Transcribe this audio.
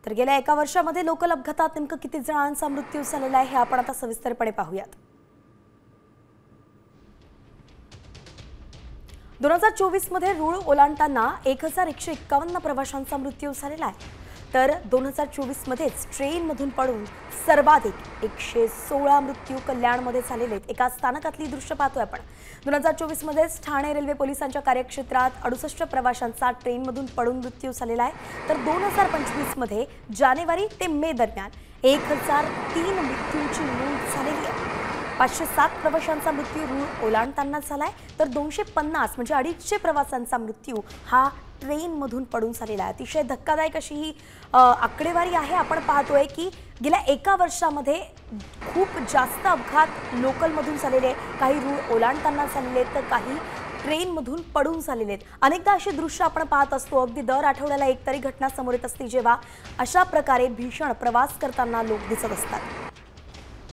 तर गेल्या एका वर्षामध्ये लोकल अपघातात नेमकं किती जणांचा मृत्यू झालेला आहे हे आपण आता सविस्तरपणे पाहूयात। 2024 मध्ये रूळ ओलांडताना 1151 प्रवाशांचा मृत्यू झालेला आहे। तर 2024 मध्येच ट्रेनमधून पडून सर्वाधिक 116 मृत्यू कल्याणमध्ये झालेले आहेत। एका स्थानकातली दृश्य पाहतोय आपण। 2024 मध्येच ठाणे रेल्वे पोलिसांच्या कार्यक्षेत्रात 68 प्रवाशांचा ट्रेनमधून पडून मृत्यू झालेला आहे। तर 2025 मध्ये जानेवारी ते मे दरम्यान 1003 मृत्यूंची नोंद झालेली आहे। 507 प्रवाशांचा मृत्यू रूळ ओलांडताना झालाय, तर 250 म्हणजे 250 प्रवाशांचा मृत्यू हा ट्रेनमधून पडून झालेला आहे। अतिशय धक्कादायक अशी ही आकडेवारी आहे। आपण पाहतोय की गेल्या एका वर्षामध्ये खूप जास्त अपघात लोकलमधून झालेले, काही रूळ ओलांडताना झालेले, तर काही ट्रेनमधून पडून झालेले आहेत। अनेकदा अशी दृश्य आपण पाहत असतो, अगदी दर आठवड्याला एक तरी घटना समोर येत असते जेव्हा अशा प्रकारे भीषण प्रवास करताना लोक दिसत असतात।